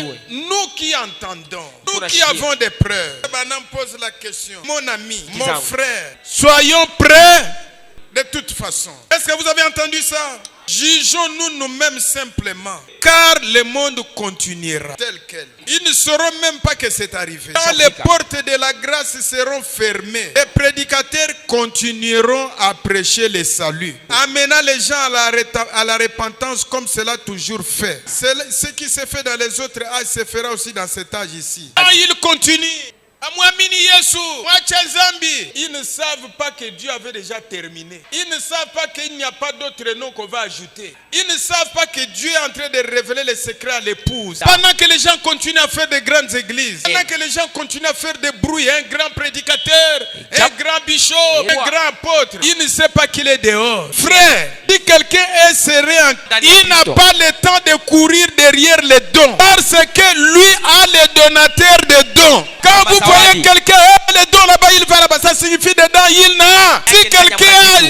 Mais nous qui entendons, nous qui avons des preuves, Branham pose la question. Mon ami, mon frère, soyons prêts de toute façon. Est-ce que vous avez entendu ça? Jugeons-nous nous-mêmes simplement, car le monde continuera tel quel. Ils ne sauront même pas que c'est arrivé. Quand les portes de la grâce seront fermées, les prédicateurs continueront à prêcher le salut, amenant les gens à la repentance comme cela a toujours fait. Ce qui se fait dans les autres âges se fera aussi dans cet âge ici. Quand ils continuent, ils ne savent pas que Dieu avait déjà terminé. Ils ne savent pas qu'il n'y a pas d'autre nom qu'on va ajouter. Ils ne savent pas que Dieu est en train de révéler les secrets à l'épouse. Pendant que les gens continuent à faire de grandes églises, pendant que les gens continuent à faire des bruits, un grand prédicateur, un grand bishop, un grand apôtre, il ne sait pas qu'il est dehors. Frère, si quelqu'un est serein, il n'a pas le temps de courir derrière les dons, parce que lui a les donateurs de dons. Quand vous voyez quelqu'un, les dons là-bas, il va là-bas, ça signifie dedans, il n'a. Si quelqu'un a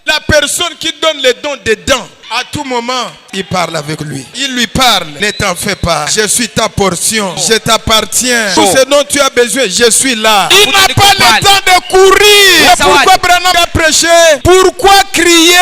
la personne qui donne les dons dedans, à tout moment, il parle avec lui. Il lui parle. Ne t'en fais pas. Je suis ta portion. Je t'appartiens. Tout ce dont tu as besoin, je suis là. Il n'a pas le temps de courir. Pourquoi Branham a prêché? Pourquoi crier?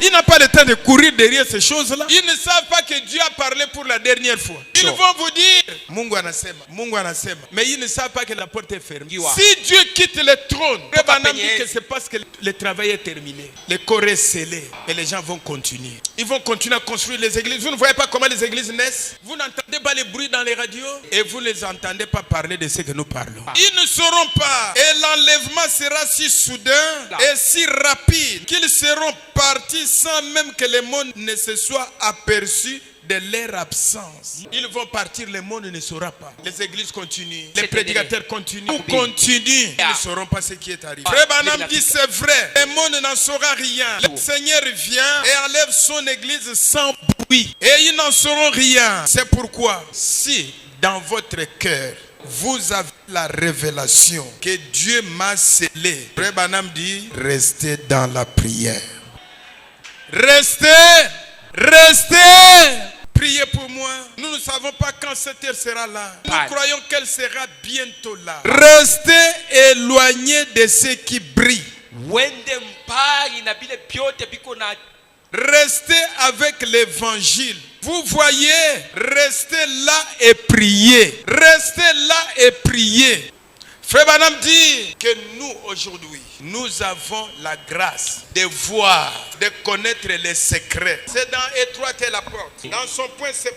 Il n'a pas le temps de courir derrière ces choses-là. Ils ne savent pas que Dieu a parlé pour la dernière fois. Ils vont vous dire Mungu anasema, Mungu anasema. Mais ils ne savent pas que la porte est fermée. Si Dieu quitte le trône, Branham dit que c'est parce que le travail est terminé. Le corps est scellé. Et les gens vont continuer. Ils vont continuer à construire les églises. Vous ne voyez pas comment les églises naissent? Vous n'entendez pas les bruits dans les radios? Et vous ne les entendez pas parler de ce que nous parlons. Ils ne sauront pas. Et l'enlèvement sera si soudain et si rapide qu'ils seront partis sans même que le monde ne se soit aperçu de leur absence. Ils vont partir, le monde ne saura pas. Les églises continuent, les prédicateurs continuent. Ils continuent, ils ne sauront pas ce qui est arrivé. Frère Branham dit c'est vrai, le monde n'en saura rien. Le Seigneur vient et enlève son église sans bruit. Et ils n'en sauront rien. C'est pourquoi, si dans votre cœur, vous avez la révélation que Dieu m'a scellé, Frère Branham dit, restez dans la prière. Restez, priez pour moi. Nous ne savons pas quand cette heure sera là. Nous croyons qu'elle sera bientôt là. Restez éloignés de ceux qui brillent. Restez avec l'évangile. Vous voyez, restez là et priez. Restez là et priez. Frère Branham dit que nous aujourd'hui, nous avons la grâce de voir, de connaître les secrets. C'est dans Étroite est la porte, dans son point 70.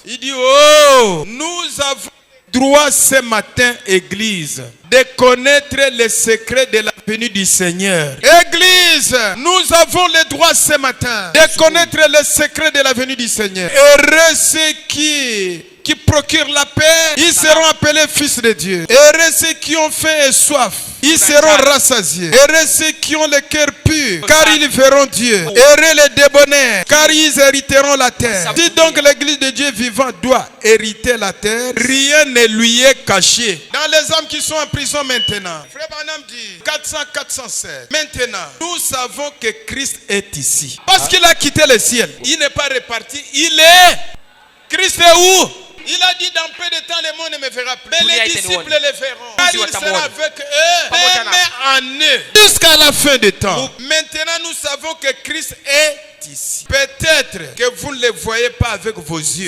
Il dit, oh, nous avons droit ce matin, Église, de connaître les secrets de la venue du Seigneur. Église, nous avons le droit ce matin de connaître les secrets de la venue du Seigneur. Heureux ceux qui procurent la paix, ils seront appelés fils de Dieu. Heureux ceux qui ont faim et soif, ils seront rassasiés. Heureux ceux qui ont le cœur pur, car ils verront Dieu. Heureux les débonnaires, car ils hériteront la terre. Si donc l'église de Dieu vivant doit hériter la terre, rien ne lui est caché. Dans les âmes qui sont en prison maintenant, Frère Branham dit 400-407. Maintenant, nous savons que Christ est ici. Parce qu'il a quitté le ciel. Il n'est pas reparti. Il est. Christ est où? Il a dit dans peu de temps le monde ne me verra plus. Mais les disciples le verront. Car il sera avec eux, mais en eux, jusqu'à la fin des temps. Maintenant nous savons que Christ est ici. Peut-être que vous ne le voyez pas avec vos yeux.